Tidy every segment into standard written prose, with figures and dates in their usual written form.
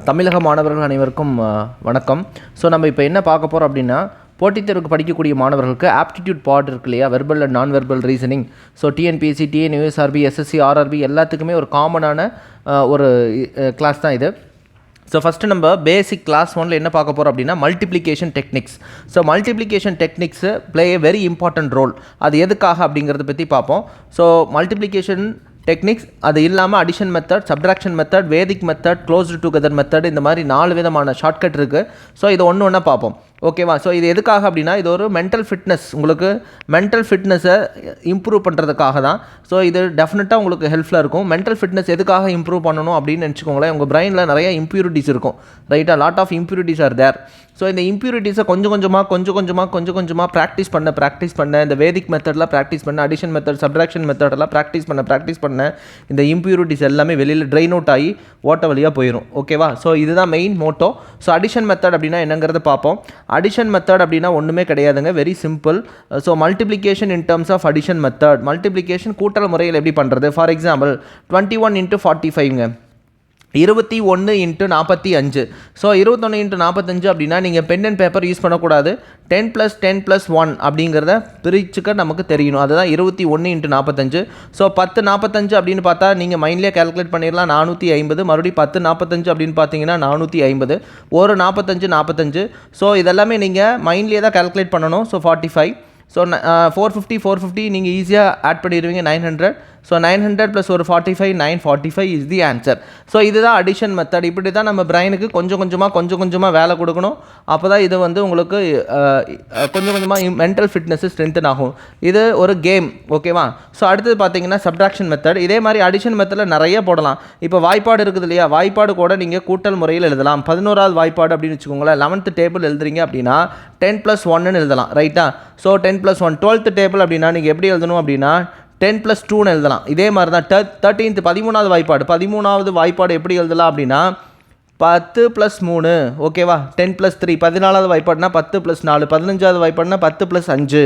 தமிழக மாணவர்கள் அனைவருக்கும் வணக்கம். ஸோ நம்ம இப்போ என்ன பார்க்க போகிறோம் அப்படின்னா, போட்டித் தேர்வுக்கு படிக்கக்கூடிய மாணவர்களுக்கு ஆப்டிடியூட் பார்ட் இருக்கு இல்லையா, வெர்பல் அண்ட் நான் verbal reasoning. So TNPSC, TNUSRB, SSC, RRB எல்லாத்துக்குமே ஒரு காமனான ஒரு கிளாஸ் தான் இது. ஸோ ஃபஸ்ட்டு நம்ம பேசிக் கிளாஸ் 1ல் என்ன பார்க்க போகிறோம் அப்படின்னா, multiplication techniques. So multiplication techniques play a very important role. அது எதுக்காக அப்படிங்கிறத பற்றி பார்ப்போம். ஸோ மல்டிப்ளிகேஷன் டெக்னிக்ஸ் அது இல்லாமல் அடிஷன் மெத்தட், சப்ட்ராக்ஷன் மெத்தட், வேதிக் மெத்தட், க்ளோஸ்டு டுகெதர் மெத்தட், இந்த மாதிரி 4 விதமான ஷார்ட்கட் இருக்குது. ஸோ இது ஒன்று ஒன்றா பார்ப்போம். ஓகேவா? ஸோ இது எதுக்காக அப்படின்னா, இது ஒரு மென்டல் ஃபிட்னஸ், உங்களுக்கு மென்டல் ஃபிட்னஸை இம்ப்ரூவ் பண்ணுறதுக்காக தான். ஸோ இது டெஃபினட்டாக உங்களுக்கு ஹெல்ப்ஃபுல்லாக இருக்கும். மென்டல் ஃபிட்னஸ் எதுக்காக இம்ப்ரூவ் பண்ணணும் அப்படின்னு நினச்சிக்கோங்களேன். உங்கள் பிரெயினில் நிறைய இம்ப்யூரிட்டிஸ் இருக்கும், ரைட்டாக, lot of impurities are there. So இந்த இம்ப்யூரிட்டிஸை கொஞ்சம் கொஞ்சமாக ப்ராக்டிஸ் பண்ண இந்த வேதிக் மெத்தட்லாம் ப்ராக்டிஸ் பண்ண, அடிஷன் மெத்தட், சப்ட்ராக்ஷன் மெத்தடெல்லாம் ப்ராக்டிஸ் பண்ண இந்த இம்ப்யூரிட்டிஸ் எல்லாமே வெளியில் ட்ரைன் அவுட் ஆகி ஓட்ட வழியாக போயிடும். ஓகேவா? ஸோ இதுதான் main motto. So addition method அப்படின்னா என்னங்கிறத பார்ப்போம். அடிஷன் மெத்தட் அப்படின்னா ஒன்றுமே கிடையாதுங்க, very simple. So multiplication in terms of addition method. Multiplication கூட்டல் முறையில் எப்படி பண்ணுறது? For example 21 × 45ங்க, 21 × 45. ஸோ 21 × 45 அப்படின்னா நீங்கள் பென் அண்ட் பேப்பர் யூஸ் பண்ணக்கூடாது. 10 + 10 + 1 அப்படிங்கிறத பிரிச்சுக்க நமக்கு தெரியணும். அதுதான் 21 × 45. ஸோ 10 45 அப்படின்னு பார்த்தா நீங்கள் மைண்ட்லேயே கேல்குலேட் பண்ணிடலாம், 450. மறுபடியும் 10 45 அப்படின்னு பார்த்தீங்கன்னா 450. ஒரு 45. ஸோ இதெல்லாமே நீங்கள் மைண்ட்லேயே தான் கேல்குலேட் பண்ணணும். ஸோ 45. ஸோ 450 நீங்கள் ஈஸியாக ஆட் பண்ணிடுவீங்க, 900. ஸோ 900 + ஒரு 45, 945 இஸ் தி ஆன்சர். ஸோ இதுதான் அடிஷன் மெத்தட். இப்படி தான் நம்ம பிரெயினுக்கு கொஞ்சம் கொஞ்சமாக வேலை கொடுக்கணும். அப்போ தான் இது வந்து உங்களுக்கு கொஞ்சம் கொஞ்சமாக மென்டல் ஃபிட்னஸ் ஸ்ட்ரென்தன் ஆகும். இது ஒரு கேம். ஓகேவா? ஸோ அடுத்தது பார்த்தீங்கன்னா சப்ட்ராக்ஷன் மெத்தட். இதே மாதிரி அடிஷன் மெத்தடில் நிறைய போடலாம். இப்போ வாய்ப்பாடு இருக்குது இல்லையா, வாய்ப்பாடு கூட நீங்கள் கூட்டல் முறையில் எழுதலாம். 11வது வாய்ப்பாடு அப்படின்னு வச்சுக்கோங்களேன். 11th டேபிள் எழுதுறீங்க அப்படின்னா 10 + 1ன்னு எழுதலாம், ரைட்டா? ஸோ 10 + 1. 12th டேபிள் அப்படின்னா நீங்கள் எப்படி எழுதணும் அப்படின்னா 10 + 2ன்னு எழுதலாம். இதே மாதிரி தான் 13th 13வது வாய்ப்பாடு. 13வது வாய்ப்பாடு எப்படி எழுதலாம் அப்படின்னா 10 + 3. ஓகேவா? 10 + 3. 14வது வாய்ப்பாடுனா 10 + 4. 15வது வாய்ப்பாடுனா 10 + 5,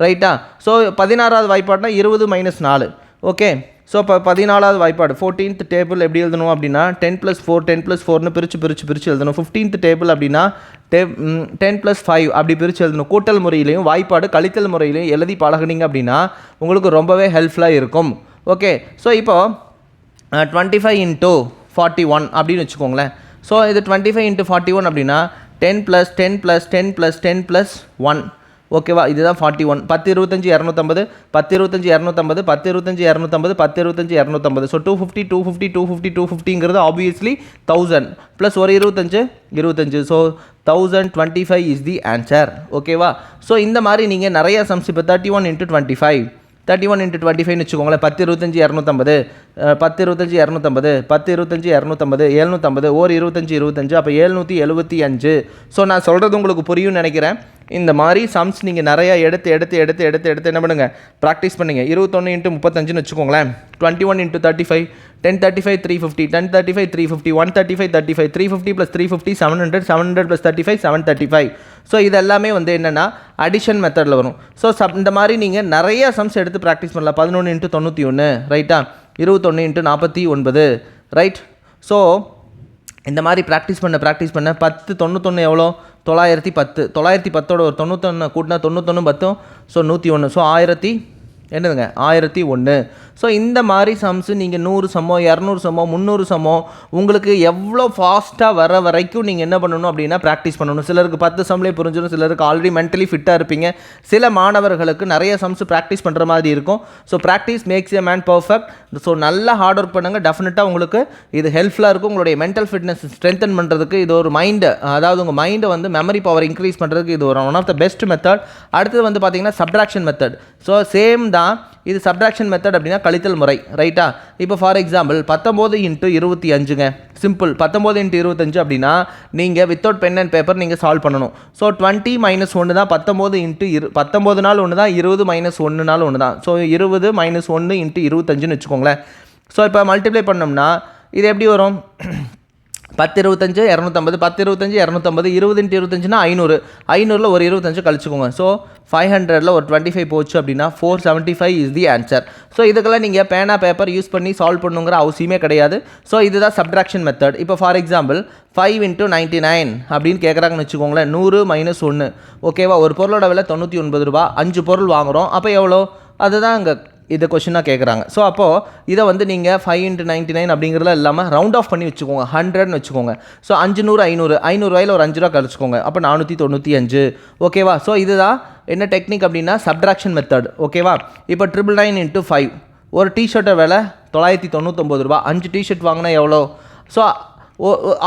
ரைட்டா? ஸோ 16வது வாய்ப்பாடுனா 20 - 4. ஓகே. ஸோ இப்போ 14வது வாய்ப்பாடு 14th டேபிள் எப்படி எழுதணும் அப்படின்னா 10 + 4 10 + 4ன்னு பிரித்து எழுதணும். 15th டேபிள் அப்படின்னா 10 + 5 அப்படி பிரித்து எழுதணும். கூட்டல் முறையிலையும் வாய்ப்பாடு கழித்தல் முறையிலையும் எழுதி பழகுனீங்க அப்படின்னா உங்களுக்கு ரொம்பவே ஹெல்ப்ஃபுல்லாக இருக்கும். ஓகே. ஸோ இப்போது 25 × 41 அப்படின்னு வச்சுக்கோங்களேன். ஸோ இது 25 × 41 அப்படின்னா 10 + 10 + 10 + 10 + 1. ஓகேவா? இதுதான் 41. 10 25 250, 10 25 250, 10 25 250, 10 25 250. ஸோ 250 ஆப்வியஸ்லி 1000 ப்ளஸ் ஒரு 25. So 1025 is the answer. ஓகேவா? ஸோ இந்த மாதிரி நீங்கள் நிறைய சம்ஸ், இப்போ 31 × 25 31 × 25ன்னு வச்சுக்கோங்களேன். 10 25 250, 10 25 250, 10 25 250, 750, ஒரு 25. அப்போ 775. ஸோ நான் சொல்கிறது உங்களுக்கு புரியும்னு நினைக்கிறேன். இந்த மாதிரி சம்ஸ் நீங்கள் நிறையா எடுத்து என்ன பண்ணுங்கள், ப்ராக்டிஸ் பண்ணுங்கள். 21 × 35ன்னு வச்சுக்கோங்களேன். 21 × 35, 1035 350, 1035 350, 135 35, 350 + 350 700, 700 + 35 735. ஸோ இதெல்லாமே வந்து என்னென்னா அடிஷன் மெத்தடில் வரும். ஸோ இந்த மாதிரி நீங்கள் நிறைய சம்ஸ் எடுத்து ப்ராக்டிஸ் பண்ணலாம். 11 × 91, ரைட்டா? 21 × 49, ரைட்? ஸோ இந்த மாதிரி ப்ராக்டிஸ் பண்ண 10 91 எவ்வளோ? 910. 910ஓட ஒரு 91 கூட்டினா 91 10, ஸோ 101. ஸோ 1001. ஸோ இந்த மாதிரி சம்ஸு நீங்கள் 100 சமோ 200 சமோ 300 சமோ உங்களுக்கு எவ்வளோ ஃபாஸ்ட்டாக வர வரைக்கும் நீங்கள் என்ன பண்ணணும் அப்படின்னா ப்ராக்டிஸ் பண்ணணும். சிலருக்கு 10 சம்லேயே புரிஞ்சிடும், சிலருக்கு ஆல்ரெடி மென்டலி ஃபிட்டாக இருப்பீங்க. சில மாணவர்களுக்கு நிறைய சம்ஸ் ப்ராக்டிஸ் பண்ணுற மாதிரி இருக்கும். So practice makes a man perfect. So நல்லா ஹார்ட் ஒர்க் பண்ணுங்கள். டெஃபினட்டாக உங்களுக்கு இது ஹெல்ப்ஃபுல்லாக இருக்கும். உங்களுடைய மென்டல் ஃபிட்னஸ் ஸ்ட்ரென்தன் பண்ணுறதுக்கு இது ஒரு மைண்டு, அதாவது உங்கள் மைண்டை வந்து மெமரி பவர் இன்க்ரீஸ் பண்ணுறதுக்கு இது ஒரு one of the best method. அடுத்தது வந்து பார்த்தீங்கன்னா சப்ட்ராக்ஷன் மெத்தட். ஸோ சேம் தான். இது சப்ட்ராக்ஷன் மெத்தட் அப்படின்னா கழித்தல் முறை, ரைட்டா? இப்போ ஃபார் எக்ஸாம்பிள் 19 × 25ங்க, சிம்பிள். 19 × 25 அப்படின்னா நீங்கள் வித்தவுட் பென் அண்ட் பேப்பர் நீங்கள் சால்வ் பண்ணணும். ஸோ 20 - 1 தான் 19 × 19 நாள் 1 தான், 20 - 1 நாள் 1 தான். ஸோ 20 - 1 × 25ன்னு வச்சுக்கோங்களேன். ஸோ இப்போ மல்டிப்ளை பண்ணோம்னா இது எப்படி வரும்? 10 25 250 10 25 250 20 × 25னா 500 500ல் ஒரு 25 கழிச்சுக்கோங்க. ஸோ 500ல் ஒரு 25 போச்சு அப்படின்னா 475 இஸ் தி ஆன்சர். ஸோ இதுக்கெல்லாம் நீங்கள் பேனா பேப்பர் யூஸ் பண்ணி சால்வ் பண்ணுங்கிற அவசியமே கிடையாது. ஸோ இதுதான் சப்ட்ராக்ஷன் மெத்தட். இப்போ ஃபார் எக்ஸாம்பிள் 5 × 99 அப்படின்னு கேட்குறாங்கன்னு வச்சுக்கோங்களேன். 100 - 1 ஓகேவா. ஒரு பொருளோட விலை 99 ரூபா, 5 பொருள் வாங்குகிறோம். அப்போ எவ்வளோ? அதுதான் அங்கே இதை கொஷினாக கேட்குறாங்க. ஸோ அப்போது இதை வந்து நீங்கள் 5 × 99 அப்படிங்கிறதுல இல்லாமல் ரவுண்ட் ஆஃப் பண்ணி வச்சுக்கோங்க, 100ன்னு வச்சுக்கோங்க. ஸோ 500 500 500 ஒரு 5 ரூபா கழிச்சுக்கோங்க. அப்போ 495 ஓகேவா. ஸோ இதுதான் என்ன டெக்னிக் அப்படின்னா சப்ட்ராக்ஷன் மெத்தட் ஓகேவா. இப்போ 999 × 5 ஒரு டிஷர்ட்டை விலை 999 ரூபா, 5 டிஷர்ட் வாங்கினா எவ்வளோ? ஸோ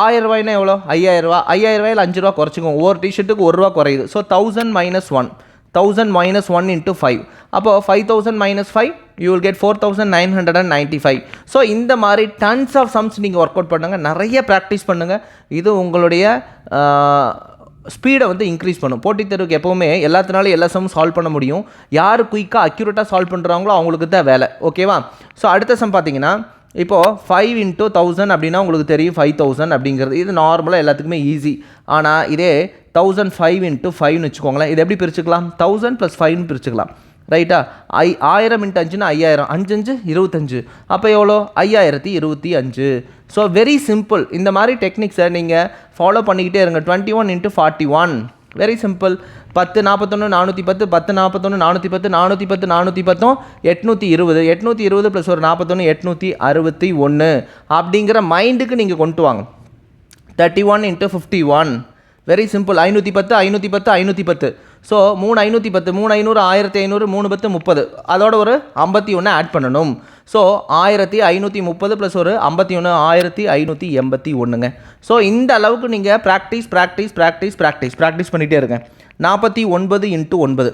1000 ரூபாய்னா எவ்வளோ? 5000 ரூபா. 5000 ரூபாயில் 5 ரூபா குறைச்சிக்கோங்க. ஒவ்வொரு டிஷர்ட்டுக்கு 1 ரூபா குறையுது. ஸோ 1000 - 1 × 5 அப்போ 5000 - 5 you will get 4995. ஸோ இந்த மாதிரி டன்ஸ் ஆஃப் சம்ஸ் நீங்கள் ஒர்க் அவுட் பண்ணுங்கள், நிறைய ப்ராக்டிஸ் பண்ணுங்கள். இது உங்களுடைய ஸ்பீடை வந்து இன்க்ரீஸ் பண்ணும். போட்டித் தேர்வுக்கு எப்போவுமே எல்லாத்தினாலும் எல்லா சம்மும் சால்வ் பண்ண முடியும். யார் குயிக்காக அக்யூரேட்டாக சால்வ் பண்ணுறாங்களோ அவங்களுக்கு தான் வேலை ஓகேவா. ஸோ அடுத்த சம் பார்த்தீங்கன்னா இப்போது 5 × 1000 அப்படின்னா உங்களுக்கு தெரியும் 5000 அப்படிங்கிறது. இது நார்மலாக எல்லாத்துக்குமே ஈஸி. ஆனால் இதே 1005 × 5ன்னு வச்சுக்கோங்களேன். இது எப்படி பிரிச்சுக்கலாம்? 1000 + 5ன்னு பிரிச்சுக்கலாம் ரைட்டா. 1000 × 5ன்னா 5000, 5 5 25. அப்போ எவ்வளோ? 5025. So very simple. இந்த மாதிரி டெக்னிக்ஸை நீங்கள் ஃபாலோ பண்ணிக்கிட்டே இருங்க. 21 × 41 வெரி சிம்பிள். 10 41 410 10 41 410 410 410 820 820 + ஒரு 41 861 அப்படிங்கிற மைண்டுக்கு நீங்கள் கொண்டு வாங்க. 31 × 51 வெரி சிம்பிள். 510 510 510. ஸோ 3 510 3 500 1500 3 10 30 அதோட ஒரு 51 ஆட் பண்ணணும். ஸோ 1530 + ஒரு 51 1581ங்க. ஸோ இந்த அளவுக்கு நீங்கள் ப்ராக்டிஸ் பண்ணிகிட்டே இருங்க. 49 × 9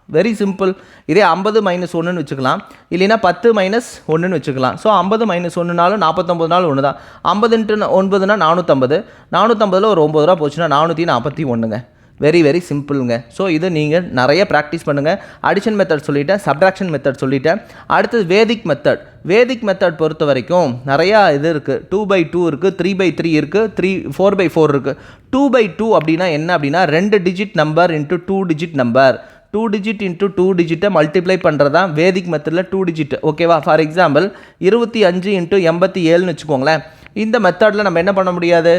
வெரி சிம்பிள். இதே 50 - 1ன்னு வச்சுக்கலாம், இல்லைன்னா 10 - 1ன்னு வச்சுக்கலாம். ஸோ 50 - 1னாலும் 49 நாள் ஒன்று தான். 50 × 9னா 450. 450ல் ஒரு 9 ரூபா போச்சுன்னா 441ங்க. வெரி வெரி சிம்பிளுங்க. ஸோ இது நீங்கள் நிறைய ப்ராக்டிஸ் பண்ணுங்கள். அடிஷன் மெத்தட் சொல்லிட்டேன், சப்ட்ராக்ஷன் மெத்தட் சொல்லிட்டேன். அடுத்தது வேதிக் மெத்தட். வேதிக் மெத்தட் பொறுத்த வரைக்கும் நிறையா இது இருக்குது. 2/2 இருக்குது, 3/3 இருக்குது, 4/4 இருக்குது. 2/2 அப்படின்னா என்ன அப்படின்னா 2 digit number × 2 digit number. 2 digit × 2 டிஜிட்டை மல்டிப்ளை பண்ணுறது தான் வேதிக் மெத்தடில் 2 டிஜிட் ஓகேவா. ஃபார் எக்ஸாம்பிள் 25 × 87ன்னு வச்சுக்கோங்களேன். இந்த மெத்தடில் நம்ம என்ன பண்ண முடியாது?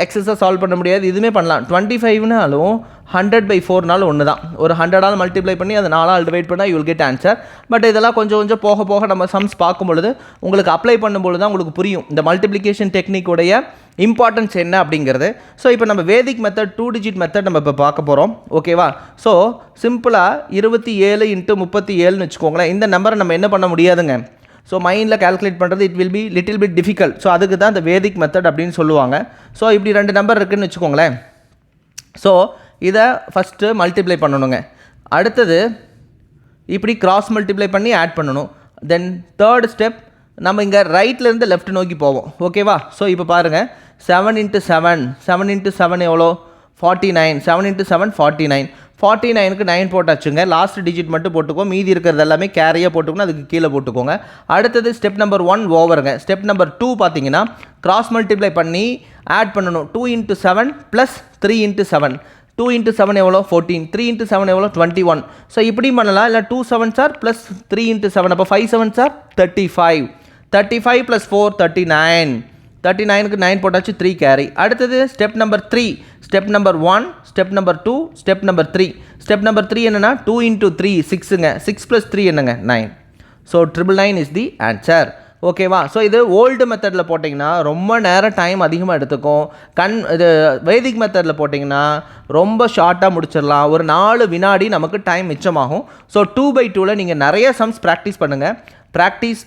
எக்ஸஸாக சால்வ் பண்ண முடியாது. இதுவுமே பண்ணலாம். 25னாலும் 100/4னாலும் ஒன்று தான். ஒரு 100ஆல் மல்டிப்ளை பண்ணி அதை 4ஆல் டிவைட் பண்ணால் you will get answer. But இதெல்லாம் கொஞ்சம் கொஞ்சம் போக போக நம்ம சம்ஸ் பார்க்கும் பொழுது உங்களுக்கு அப்ளை பண்ணும்பொழுது தான் உங்களுக்கு புரியும் இந்த மல்டிப்ளிகேஷன் டெக்னிக்குடைய இம்பார்ட்டன்ஸ் என்ன அப்படிங்கிறது. ஸோ இப்போ நம்ம வேதிக் மெத்தட் 2 டிஜிட் மெத்தட் நம்ம இப்போ பார்க்க போகிறோம் ஓகேவா. ஸோ சிம்பிளாக 27 × 37ன்னு வச்சுக்கோங்களேன். இந்த நம்பரை நம்ம என்ன பண்ண முடியாதுங்க. ஸோ மைண்டில் கால்குலேட் பண்ணுறது it will be little bit difficult. So அதுக்கு தான் இந்த வேதிக் மெத்தட் அப்படின்னு சொல்லுவாங்க. ஸோ இப்படி 2 நம்பர் இருக்குதுன்னு வச்சுக்கோங்களேன். ஸோ இதை ஃபஸ்ட்டு மல்டிப்ளை பண்ணணுங்க. அடுத்தது இப்படி கிராஸ் மல்டிப்ளை பண்ணி ஆட் பண்ணணும். தென் தேர்ட் ஸ்டெப் நம்ம இங்கே ரைட்லேருந்து லெஃப்ட் நோக்கி போவோம் ஓகேவா. ஸோ இப்போ பாருங்கள் 7 × 7 7 × 7 எவ்வளோ? 49. 7 × 7 49. 49க்கு 9 போட்டாச்சுங்க. லாஸ்ட் டிஜிட் மட்டும் போட்டுக்கோ, மீதி இருக்கிறது எல்லாமே கேரியாக போட்டுக்கணும், அதுக்கு கீழே போட்டுக்கோங்க. அடுத்தது ஸ்டெப் நம்பர் 1 ஓவருங்க. ஸ்டெப் நம்பர் 2 பார்த்தீங்கன்னா கிராஸ் மல்டிப்ளை பண்ணி ஆட் பண்ணணும். 2 × 7 + 3 × 7. 2 × 7 எவ்வளோ? 14. 3 × 7 எவ்வளோ? 21. ஸோ இப்படி பண்ணலாம். இல்லை 2 7s + 3 × 7 அப்போ 5 7s 35. 35 + 4 39. 39க்கு 9 போட்டாச்சு, 3 கேரி. அடுத்தது step number 3. Step number 1, step number 2, step number 3. Step number 3 என்னென்னா 2 × 3 6ங்க. 6 + 3 என்னங்க? 9. ஸோ 999 இஸ் தி ஆன்சர் ஓகேவா. ஸோ இது ஓல்டு மெத்தடில் போட்டிங்கன்னா ரொம்ப நேரம் டைம் அதிகமாக எடுத்துக்கும். இது வேதிக் மெத்தடில் போட்டிங்கன்னா ரொம்ப ஷார்ட்டாக முடிச்சிடலாம். ஒரு 4 வினாடி நமக்கு டைம் மிச்சமாகும். ஸோ 2/2ல் நீங்கள் நிறைய சம்ஸ் ப்ராக்டிஸ் பண்ணுங்கள். ப்ராக்டிஸ்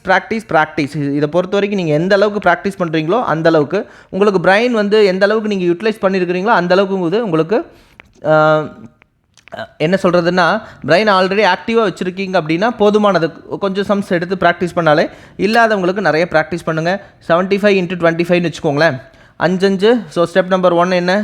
இதை பொறுத்த வரைக்கும் நீங்கள் எந்த அளவுக்கு ப்ராக்டிஸ் பண்ணுறீங்களோ அந்தளவுக்கு உங்களுக்கு பிரெயின் வந்து எந்த அளவுக்கு நீங்கள் யூட்டிலைஸ் பண்ணியிருக்கிறீங்களோ அந்தளவுக்கு உங்களுக்கு என்ன சொல்கிறதுன்னா பிரெயின் ஆல்ரெடி ஆக்டிவாக வச்சுருக்கீங்க அப்படின்னா போதுமானது. கொஞ்சம் சம்ஸ் எடுத்து ப்ராக்டிஸ் பண்ணாலே. இல்லாதவங்களுக்கு நிறைய ப்ராக்டிஸ் பண்ணுங்கள். 75 × 25ன்னு வச்சுக்கோங்களேன். 5 5. ஸோ ஸ்டெப் நம்பர் 1 என்ன?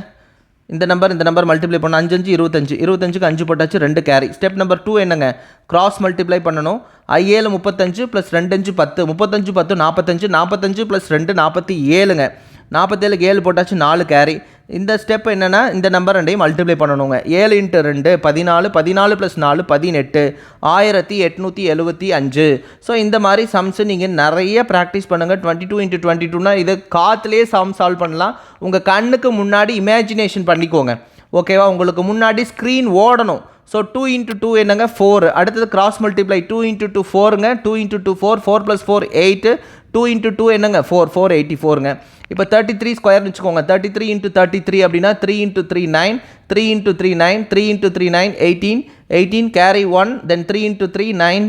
இந்த நம்பர் மல்டிப்ளை பண்ணணும். 5 5 25. 25க்கு 5 போட்டாச்சு, 2 கேரி. ஸ்டெப் நம்பர் 2 என்னங்க? கிராஸ் மல்டிப்ளை பண்ணணும். 7 35 + 2 5 10. 35 10 45. 45 + 2 47ங்க. 47க்கு 7 போட்டாச்சு 4 கேரி. இந்த ஸ்டெப் என்னென்னா இந்த நம்பர் ரெண்டையும் மல்டிப்ளை பண்ணணுங்க. 7 × 2 14, 14 + 4 18, 1875. ஸோ இந்த மாதிரி சம்ஸு நீங்கள் நிறைய ப்ராக்டிஸ் பண்ணுங்கள். 22 × 22னா இது காற்றுலேயே சம் சால்வ் பண்ணலாம். உங்கள் கண்ணுக்கு முன்னாடி இமேஜினேஷன் பண்ணிக்கோங்க. ஓகேவா? உங்களுக்கு முன்னாடி ஸ்க்ரீன் ஓடணும். ஸோ 2 × 2 என்னங்க 4. அடுத்தது கிராஸ் மல்டிப்ளை 2 × 2 4ங்க. 2 × 2 4, 4 + 4 8. 2 × 2 என்னங்க 4, 484ங்க. இப்போ 33 ஸ்கொயர்னு வச்சுக்கோங்க. 33 × 33 அப்படின்னா 3 × 3 9, 3 × 3 9, 3 × 3 9 18, 18 கேரி 1, தென் 3 × 3 9,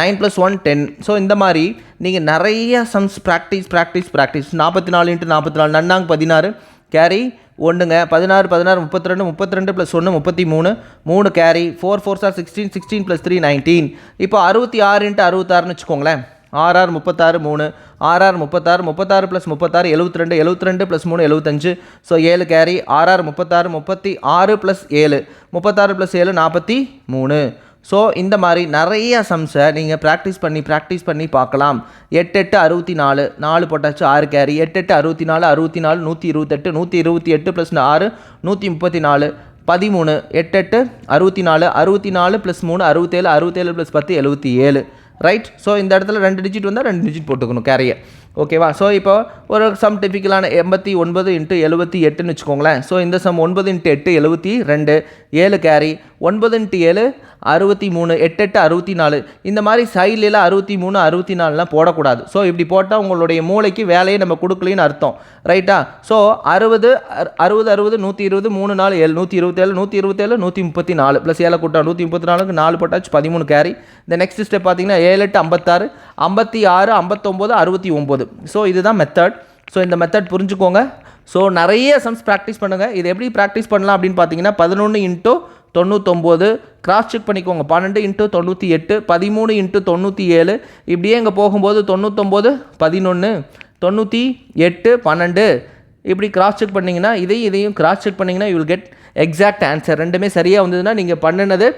9 + 1 10. ஸோ இந்த மாதிரி நீங்கள் நிறைய சம்ஸ் ப்ராக்டிஸ் 44 × 44 நன்னாங்க 16 கேரி 1ங்க. 16 16 32, 32 + 1 33, 3 கேரி 4 4 are 16, 16 + 3 19. இப்போ 66 × 66ன்னு வச்சுக்கோங்களேன். 6 6 36 3, 6 6 36, 36 + 36 72, 72 + 3 75. So 7 carry 6 6 36, 36 + 7, 36 + 7 43. ஸோ இந்த மாதிரி நிறைய சம்ஸை நீங்கள் ப்ராக்டிஸ் பண்ணி பார்க்கலாம். 8 8 64, 4 போட்டாச்சு 6 கேரி. 8 8 64, 64 128, 128 + 6 134, 13, 8 8 64, 64 + 3 67, 67 + 10 77. ரைட். ஸோ இந்த இடத்துல 2 டிஜிட் வந்தால் 2 டிஜிட் போட்டுக்கணும் கேரியை. ஓகேவா? ஸோ இப்போ ஒரு சம் டிப்பிக்கலான 89 × 78ன்னு வச்சுக்கோங்களேன். ஸோ இந்த சம் 9 × 8 72, 7 கேரி. 9 × 7 63, 8 8 64. இந்த மாதிரி சைட்ல 63 64லாம் போடக்கூடாது. ஸோ இப்படி போட்டால் உங்களுடைய மூளைக்கு வேலையை நம்ம கொடுக்கலன்னு அர்த்தம். ரைட்டா? ஸோ 60 60 60 120, 3 4 7, 127 127 134 ப்ளஸ் 7 கூட்டம் 134க்கு 4 போட்டாச்சு 13 கேரி. இந்த நெக்ஸ்ட் ஸ்டெப் பார்த்தீங்கன்னா 7 8 56, 56 59 69. ஸோ இதுதான் மெத்தட். ஸோ இந்த மெத்தட் புரிஞ்சுக்கோங்க. ஸோ நிறைய சம்ஸ் ப்ராக்டிஸ் பண்ணுங்கள். இது எப்படி ப்ராக்டிஸ் பண்ணலாம் அப்படின்னு பார்த்தீங்கன்னா 11 × 99 கிராஸ் செக் பண்ணிக்கோங்க. 12 × 98, 13 × 97. இப்படியே இங்கே போகும்போது 99 11, 98 12 இப்படி கிராஸ் செக் பண்ணிங்கன்னா இதையும் கிராஸ் செக் பண்ணிங்கன்னா you will get exact answer. ரெண்டுமே சரியாக வந்ததுன்னா நீங்கள் பண்ணினது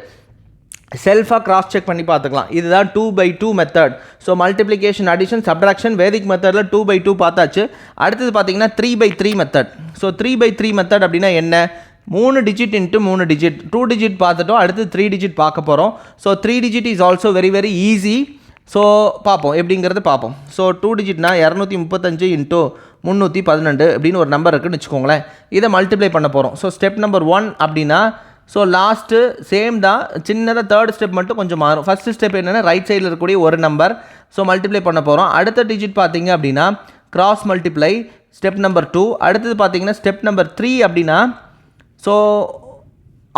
செல்ஃபாக கிராஸ் செக் பண்ணி பார்த்துக்கலாம். இதுதான் 2/2 method. So multiplication, addition, subtraction Vedic மெத்தடில் 2/2 பார்த்தாச்சு. அடுத்தது பார்த்தீங்கன்னா 3/3 மெத்தட். ஸோ 3/3 மெத்தட் அப்படின்னா என்ன? 3 டிஜிட் × 3 டிஜிட். 2 டிஜிட் பார்த்துட்டோம். அடுத்து 3 டிஜிட் பார்க்க போகிறோம். So 3 digit is also very very easy. So பார்ப்போம் எப்படிங்கிறது பார்ப்போம். ஸோ 2 டிஜிட்னா 235 × 312 அப்படின்னு ஒரு நம்பர் இருக்குன்னு வச்சுக்கோங்களேன். இதை மல்டிப்ளை பண்ண போகிறோம். ஸோ ஸ்டெப் நம்பர் 1 அப்படின்னா ஸோ லாஸ்ட்டு சேம் தான், சின்னதாக தேர்ட் ஸ்டெப் மட்டும் கொஞ்சம் மாறும். ஃபஸ்ட்டு ஸ்டெப் என்னென்னா ரைட் சைடில் இருக்கக்கூடிய ஒரு நம்பர் ஸோ மல்டிப்ளை பண்ண போகிறோம். அடுத்த டிஜிட் பார்த்தீங்க அப்படின்னா கிராஸ் மல்டிப்ளை ஸ்டெப் நம்பர் 2. அடுத்தது பார்த்தீங்கன்னா ஸ்டெப் நம்பர் 3 அப்படின்னா ஸோ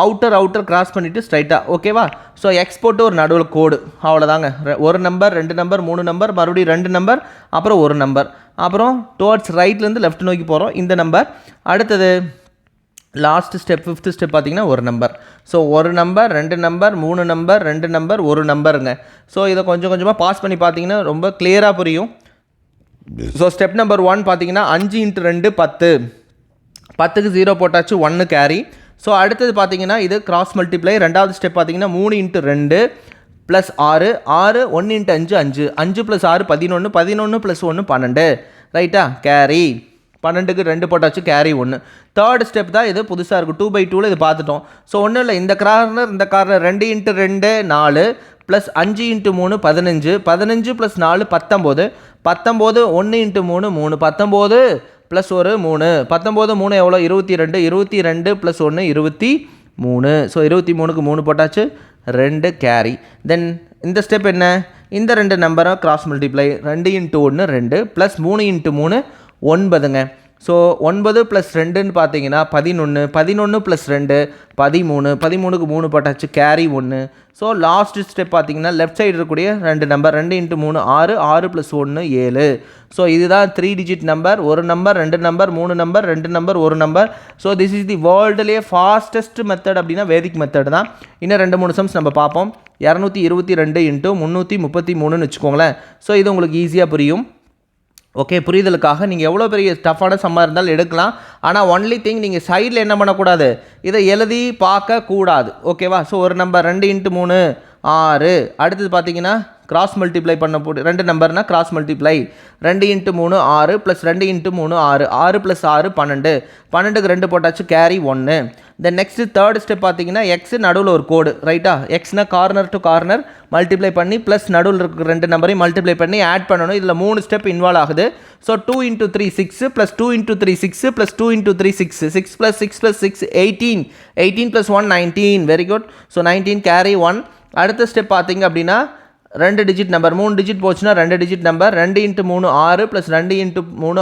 அவுட்டர் கிராஸ் பண்ணிவிட்டு ஸ்ட்ரைட்டாக. ஓகேவா? ஸோ எக்ஸ்போர்ட்டு ஒரு நடுவில் கோடு, அவ்வளோதாங்க. ஒரு நம்பர் 2 நம்பர் 3 நம்பர் மறுபடியும் 2 நம்பர் அப்புறம் ஒரு நம்பர், அப்புறம் டுவர்ட்ஸ் ரைட்லேருந்து லெஃப்ட் நோக்கி போகிறோம் இந்த நம்பர். அடுத்தது லாஸ்ட் ஸ்டெப் 5th ஸ்டெப் பார்த்தீங்கன்னா ஒரு நம்பர். ஸோ ஒரு நம்பர் 2 நம்பர் 3 நம்பர் 2 நம்பர் ஒரு நம்பருங்க. ஸோ இதை கொஞ்சம் கொஞ்சமாக பாஸ் பண்ணி பார்த்தீங்கன்னா ரொம்ப கிளியராக புரியும். ஸோ ஸ்டெப் நம்பர் 1 பார்த்தீங்கன்னா 5 × 2 10, 10க்கு 0 போட்டாச்சு 1 கேரி. ஸோ அடுத்தது பார்த்தீங்கன்னா இது கிராஸ் மல்டிப்ளை. ரெண்டாவது ஸ்டெப் பார்த்தீங்கன்னா 3 × 2 + 6, 6 1 × 5 5, 5 + 6 11, 11 + 1 12. ரைட்டா? கேரி 12க்கு 2 போட்டாச்சு கேரி 1. தேர்ட் ஸ்டெப் தான் இது புதுசாக இருக்கும். 2/2ல் இது பார்த்துட்டோம். ஸோ ஒன்றும் இல்லை, இந்த கார்னர் 2 × 2 4 ப்ளஸ் 5 × 3 15, 15 + 4 19, 19 1 × 3 3, 19 ப்ளஸ் ஒரு 3, 19 3 எவ்வளோ 22, 22 + 1 23. ஸோ 23க்கு 3 போட்டாச்சு 2 கேரி. தென் இந்த ஸ்டெப் என்ன? இந்த 2 நம்பரை கிராஸ் மல்டிப்ளை 2 × 1 2 ப்ளஸ் 3 × 3 9ங்க. ஸோ 9 + 2ன்னு பார்த்தீங்கன்னா 11, 11 + 2 13, 13க்கு 3 போட்டாச்சு கேரி 1. ஸோ லாஸ்ட் ஸ்டெப் பார்த்தீங்கன்னா லெஃப்ட் சைடு இருக்கக்கூடிய 2 நம்பர் 2 × 3 6, 6 + 1 7. ஸோ இதுதான் 3 டிஜிட் நம்பர். ஒரு நம்பர் 2 நம்பர் 3 நம்பர் 2 நம்பர் ஒரு number. So this is the வேர்ல்டுலேயே ஃபாஸ்டஸ்ட் மெத்தட் அப்படின்னா வேதிக் மெத்தட் தான். இன்னும் 2-3 சம்ஸ் நம்ம பார்ப்போம். 222 × 333ன்னு வச்சுக்கோங்களேன். ஸோ இது உங்களுக்கு ஈஸியாக புரியும். ஓகே, புரிதலுக்காக நீங்கள் எவ்வளோ பெரிய டஃப்பான சம்மாக இருந்தாலும் எடுக்கலாம். ஆனால் ஒன்லி திங் நீங்கள் சைடில் என்ன பண்ணக்கூடாது, இதை எழுதி பார்க்கக்கூடாது. ஓகேவா? ஸோ ஒரு நம்பர் 2 × 3 6, அடுத்தது பார்த்தீங்கன்னா கிராஸ் மல்டிப்ளை பண்ண போட்டு 2 நம்பர்னால் கிராஸ் மல்டிப்ளை 2 × 3 6 ப்ளஸ் 2 × 3 6 6 + 6 12 12க்கு 2 போட்டாச்சு carry 1. Then next third step பார்த்தீங்கன்னா எக்ஸ் நடுவில் ஒரு கோடு ரைட்டா எக்ஸ்னால் கார்னர் டு கார்னர் மல்டிப்ளை பண்ணி ப்ளஸ் நடுவில் இருக்கிற 2 நம்பரையும் மல்டிப்ளை பண்ணி ஆட் பண்ணணும். இதில் 3 ஸ்டெப் இன்வால்வ் ஆகுது. So 2 × 3 6 plus 2 × 3 6 plus 2 × 3 6 6 + 6 + 6 18 18 + 1 19 very good. So 19 carry 1. அடுத்த ஸ்டெப் பார்த்தீங்க அப்படின்னா 2 டிஜிட் நம்பர் 3 டிஜிட் போச்சுன்னா 2 digit number 2 × 3 6 plus 2 × 3 6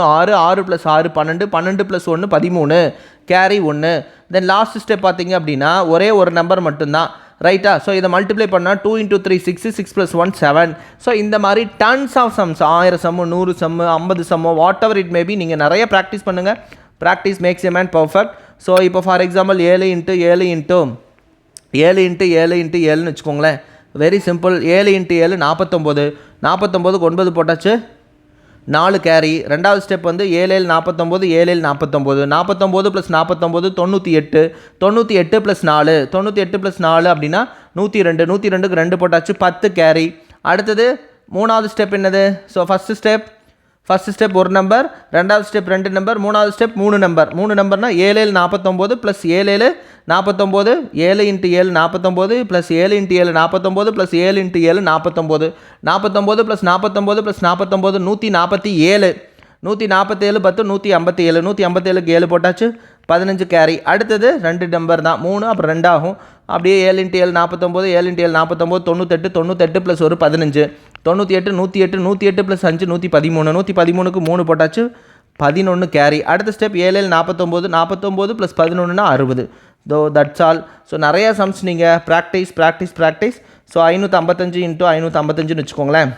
6 + 6 12 12 + 1 13 carry 1. Then last step பார்த்தீங்க அப்படின்னா ஒரே ஒரு நம்பர் மட்டும்தான் ரைட்டா. ஸோ இதை மல்டிப்ளை பண்ணால் 2 × 3 6 6 + 1 7. ஸோ இந்த மாதிரி tons of sums 1000 sum 100 sum 50 sum whatever it maybe நீங்கள் நிறைய ப்ராக்டிஸ் பண்ணுங்கள். Practice makes a man perfect. So இப்போ ஃபார் எக்ஸாம்பிள் 7 × 7 × 7 × 7ன்னு வச்சுக்கோங்களேன். Very simple. 7 × 7 49 49க்கு 9 போட்டாச்சு 4 கேரி. ரெண்டாவது ஸ்டெப் வந்து 7 7 49 7 7 49 49 + 49 98 98 + 4 98 + 4 அப்படின்னா 102 102க்கு 2 போட்டாச்சு 10 கேரி. அடுத்தது மூணாவது ஸ்டெப் என்னது? ஸோ ஃபஸ்ட் ஸ்டெப் ஒரு நம்பர், ரெண்டாவது ஸ்டெப் 2 நம்பர், மூணாவது ஸ்டெப் 3 நம்பர். 3 நம்பர்னால் 7 7 49 + 7 7 49 7 × 7 49 + 7 × 7 49 + 7 × 7 49 49 + 49 + 49 147 147 10 157 157க்கு 7 போட்டாச்சு 15 கேரி. அடுத்தது 2 நம்பர் தான் 3 அப்புறம் 2 ஆகும். அப்படியே 7 × 7 49 7 × 7 49 98 98 + 1 15 98 108 108 + 5 113 113க்கு 3 போட்டாச்சு 11 கேரி. அடுத்த ஸ்டெப் 7 7 49 49 + 11னா 60. That's all. ஸோ நிறையா சம்ஸ் நீங்கள் ப்ராக்டிஸ். ஸோ 555 × 555ன்னு வச்சுக்கோங்களேன்.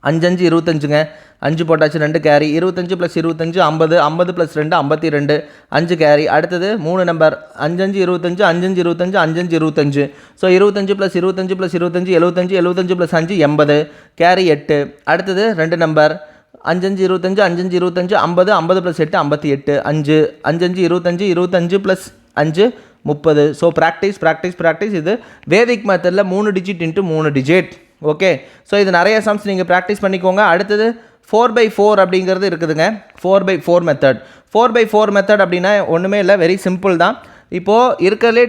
5 5 25ங்க 5 போட்டாச்சு 2 கேரி. 25 + 25 50 50 + 2 52 5 கேரி. அடுத்தது 3 நம்பர் 5 5 25 5 5 25 5 5 25. So 25 + 25 + 25 75 75 + 5 80 carry 8. அடுத்தது 2 நம்பர் 5 5 25 5 5 25 50 50 + 8 58 5 5 5 25 25 + 5 30. So practice. இது வேதிக் மெத்தடில் 3 டிஜிட் × 3 டிஜிட். ஓகே. ஸோ இது நிறைய சம்ஸ் நீங்கள் ப்ராக்டிஸ் பண்ணிக்கோங்க. அடுத்தது 4/4 அப்படிங்கிறது இருக்குதுங்க. 4/4 மெத்தட். 4/4 மெத்தட் அப்படின்னா ஒன்றுமே இல்லை, வெரி சிம்பிள் தான். இப்போது இருக்கிறதுலே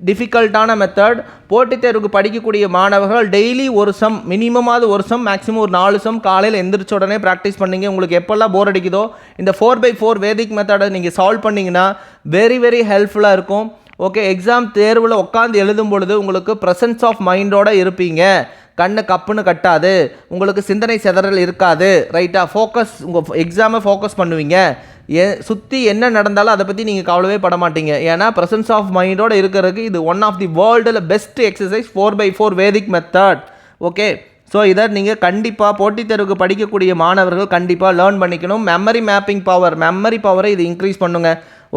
டிஃபிகல்ட்டான மெத்தட். போட்டித் தேர்வுக்கு படிக்கக்கூடிய மாணவர்கள் டெய்லி ஒரு சம், மினிமமாவது ஒரு சம், மேக்ஸிமம் ஒரு 4 சம் காலையில் எந்திரிச்ச உடனே ப்ராக்டிஸ் பண்ணிங்க. உங்களுக்கு எப்போல்லாம் போர் அடிக்குதோ இந்த 4/4 வேதிக் மெத்தடை நீங்கள் சால்வ் பண்ணிங்கன்னா வெரி ஹெல்ப்ஃபுல்லாக இருக்கும். ஓகே. எக்ஸாம் தேர்வில் உட்காந்து எழுதும் பொழுது உங்களுக்கு ப்ரெசன்ஸ் ஆஃப் மைண்டோடு இருப்பீங்க. கண்ணு கப்புன்னு கட்டாது, உங்களுக்கு சிந்தனை சிதறல் இருக்காது ரைட்டாக. ஃபோக்கஸ், உங்கள் எக்ஸாமை ஃபோக்கஸ் பண்ணுவீங்க. சுற்றி என்ன நடந்தாலும் அதை பற்றி நீங்கள் கவலையே பட மாட்டீங்க. ஏன்னா ப்ரெசன்ஸ் ஆஃப் மைண்டோடு இருக்கிறதுக்கு இது ஒன் ஆஃப் தி வேர்ல்டில் பெஸ்ட் எக்ஸசைஸ் 4/4 வேதிக் மெத்தட். ஓகே. ஸோ இதை நீங்கள் கண்டிப்பாக போட்டித் தேர்வுக்கு படிக்கக்கூடிய மாணவர்கள் கண்டிப்பாக லேர்ன் பண்ணிக்கணும். மெமரி பவரை இது இன்க்ரீஸ் பண்ணுங்க.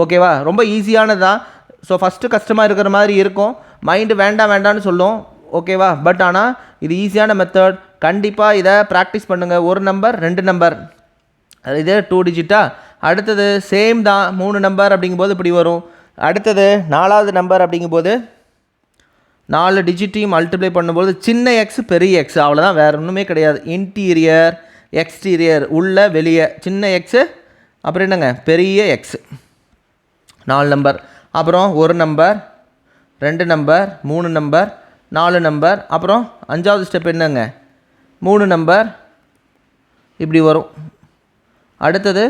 ஓகேவா? ரொம்ப ஈஸியானதான். ஸோ ஃபஸ்ட்டு கஷ்டமாக இருக்கிற மாதிரி இருக்கும், மைண்டு வேண்டான்னு சொல்லும். ஓகேவா? பட் ஆனால் இது ஈஸியான மெத்தட். கண்டிப்பாக இதை ப்ராக்டிஸ் பண்ணுங்கள். 1 நம்பர் 2 நம்பர் இது 2 டிஜிட்டா. அடுத்தது சேம் தான் 3 நம்பர் அப்படிங்கும்போது இப்படி வரும். அடுத்தது 4வது நம்பர் அப்படிங்கும்போது 4 டிஜிட்டையும் மல்டிப்ளை பண்ணும்போது சின்ன எக்ஸ் பெரிய எக்ஸ், அவ்வளோதான், வேறு ஒன்றுமே கிடையாது. இன்டீரியர் எக்ஸ்டீரியர், உள்ள வெளியே, சின்ன எக்ஸு அப்புறம் என்னங்க பெரிய எக்ஸ். 4 நம்பர். அப்புறம் 1 நம்பர் 2 நம்பர் 3 நம்பர் 4 நம்பர். அப்புறம் 5வது ஸ்டெப் என்னங்க 3 நம்பர் இப்படி வரும். அடுத்தது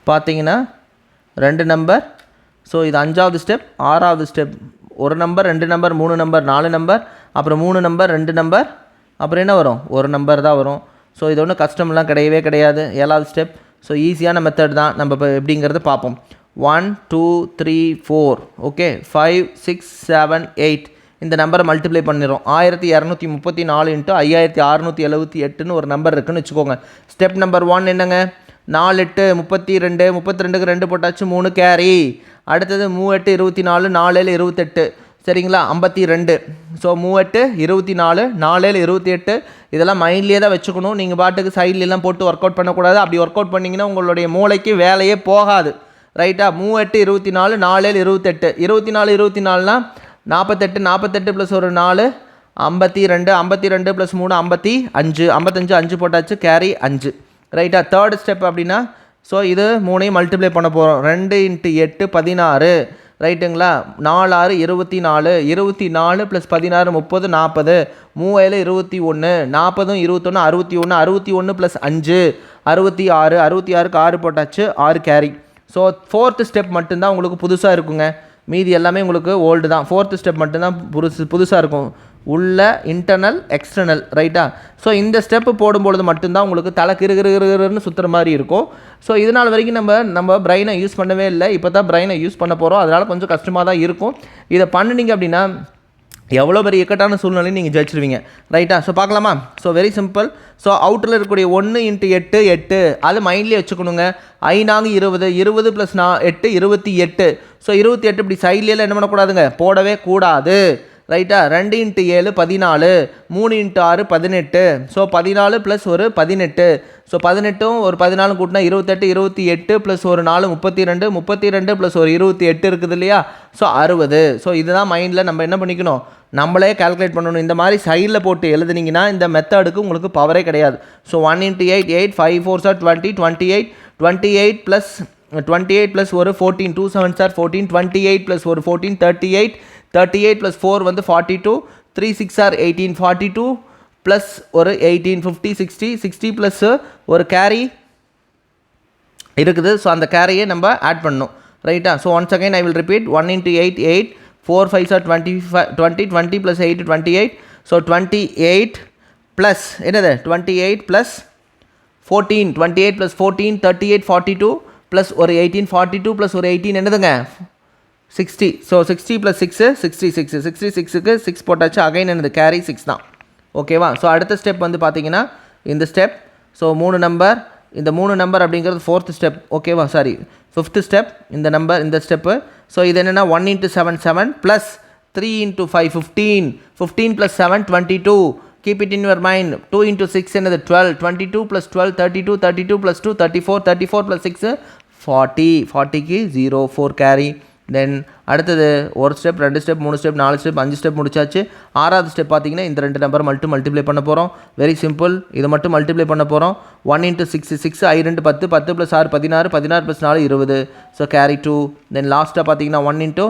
பார்த்தீங்கன்னா 2 நம்பர். ஸோ இது 5வது ஸ்டெப். 6வது step 1 number 2 number 3 number 4 number அப்புறம் 3 நம்பர் 2 நம்பர் அப்புறம் என்ன வரும் 1 நம்பர் தான் வரும். ஸோ இது ஒன்றும் கஷ்டம்லாம் கிடையாது. 7வது ஸ்டெப். ஸோ ஈஸியான மெத்தட் தான். நம்ம இப்போ எப்படிங்கிறது பார்ப்போம். 1 2 3 4 ஓகே 5 6 7 8 இந்த நம்பரை மல்டிப்ளை பண்ணிடும். 1234 × 5678ன்னு ஒரு நம்பர் இருக்குதுன்னு வச்சுக்கோங்க. ஸ்டெப் நம்பர் 1 என்னங்க 4 8 32 32க்கு 2 போட்டாச்சு 3 கேரி. அடுத்தது 3 8 24 4 7 28 சரிங்களா 52. ஸோ 3 8 24 4 7 28 இதெல்லாம் மைண்ட்லேயே தான் வச்சுக்கணும். நீங்கள் பாட்டுக்கு சைட்லெலாம் போட்டு ஒர்க் அவுட் பண்ணக்கூடாது. அப்படி ஒர்க் அவுட் பண்ணிங்கன்னா உங்களுடைய மூளைக்கு வேலையே போகாது ரைட்டா. 3 8 24 4 7 28 24 24னா 48 48 + ஒரு 4 52 52 + 3 55 55 5 போட்டாச்சு கேரி 5 ரைட்டா. தேர்ட் ஸ்டெப் அப்படின்னா ஸோ இது 3ஐயும் மல்டிப்ளை பண்ண போகிறோம். 2 × 8 16 ரைட்டுங்களா. 4 6 24 24 + 16 30 40 3 21 40 21 61 61 + 5 66 66க்கு 6 போட்டாச்சு 6 கேரி. ஸோ ஃபோர்த்து ஸ்டெப் மட்டும்தான் உங்களுக்கு புதுசாக இருக்குங்க, மீதி எல்லாமே உங்களுக்கு ஓல்டு தான். ஃபோர்த்து ஸ்டெப் மட்டும்தான் புதுசாக இருக்கும், உள்ள இன்டர்னல் எக்ஸ்டர்னல் ரைட்டா. ஸோ இந்த ஸ்டெப்பு போடும்பொழுது மட்டும்தான் உங்களுக்கு தலை கிருன்னு சுற்றுற மாதிரி இருக்கும். ஸோ இதனால் வரைக்கும் நம்ம பிரெயினை யூஸ் பண்ணவே இல்லை, இப்போ தான் பிரெயினை யூஸ் பண்ண போகிறோம், அதனால் கொஞ்சம் கஷ்டமாக தான் இருக்கும். இதை பண்ணினீங்க அப்படின்னா எவ்வளோ பெரிய இக்கட்டான சூழ்நிலையும் நீங்கள் ஜெயிச்சிருவீங்க ரைட்டா. ஸோ பார்க்கலாமா. So very simple. ஸோ அவுட்டில் இருக்கக்கூடிய 1 × 8 8 அது மைண்ட்லேயே வச்சுக்கணுங்க. 5 20 20 + 8 28. ஸோ 28 இப்படி சைட்லேயே என்ன பண்ணக்கூடாதுங்க, போடவே கூடாது ரைட்டா. 2 × 7 14 3 × 6 18. ஸோ 14 + ஒரு 18. ஸோ 18ம் ஒரு 14 கூட்டினா 28 28 + ஒரு 4 32 32 + ஒரு 28 இருக்குது இல்லையா. ஸோ 60. ஸோ இதுதான் மைண்டில் நம்ம என்ன பண்ணிக்கணும், நம்மளே கால்குலேட் பண்ணணும். இந்த மாதிரி சைடில் போட்டு எழுதுனீங்கன்னா இந்த மெத்தடுக்கு உங்களுக்கு பவரே கிடையாது. ஸோ 1 × 8 8 5 4 20 28 28 + 28 + ஒரு 14 2 7 14 28 + ஒரு 14 38 38 + 4 வந்து 42 3 6 18 42 ப்ளஸ் ஒரு 18 50 60 60 ப்ளஸ் ஒரு கேரி இருக்குது. ஸோ அந்த கேரியை நம்ம ஆட் பண்ணணும் ரைட்டா. So once again I will repeat. 1 × 8 8 4 5 25 20 20 + 8 28. So 28 plus என்னது 28 + 14 28 + 14 38 42 ப்ளஸ் ஒரு 18 42 + ஒரு 18 என்னதுங்க 60. ஸோ 60 + 6 66 66க்கு 6 போட்டாச்சு. அகைன் என்னது கேரி 6 தான் ஓகேவா. ஸோ அடுத்த ஸ்டெப் வந்து பார்த்தீங்கன்னா இந்த ஸ்டெப். ஸோ 3 நம்பர், இந்த 3 நம்பர் அப்படிங்கிறது ஃபோர்த் ஸ்டெப் ஓகேவா, சாரி ஃபிஃப்த் ஸ்டெப் இந்த நம்பர் இந்த ஸ்டெப்பு. ஸோ இது என்னென்னா 1 × 7 7 plus 3 × 5 15 15 + 7 22. Keep it in your mind. 2 × 6 என்னது 12 22 + 12 32 32 + 2 34 34 + 6 40 40க்கு 0 4 கேரி. தென் அடுத்தது ஒரு step 2 step 3 step 4 step 5 step முடிச்சாச்சு. 6வது ஸ்டெப் பார்த்தீங்கன்னா இந்த 2 நம்பர் மட்டும் மல்டிப்ளை பண்ண போகிறோம். Very simple. இதை மட்டும் மல்டிப்ளை பண்ண போகிறோம். 1 × 6 6 I 2 10 10 + 6 16 16 + 4 20. So carry 2. தென் லாஸ்ட்டாக பார்த்தீங்கன்னா 1 ×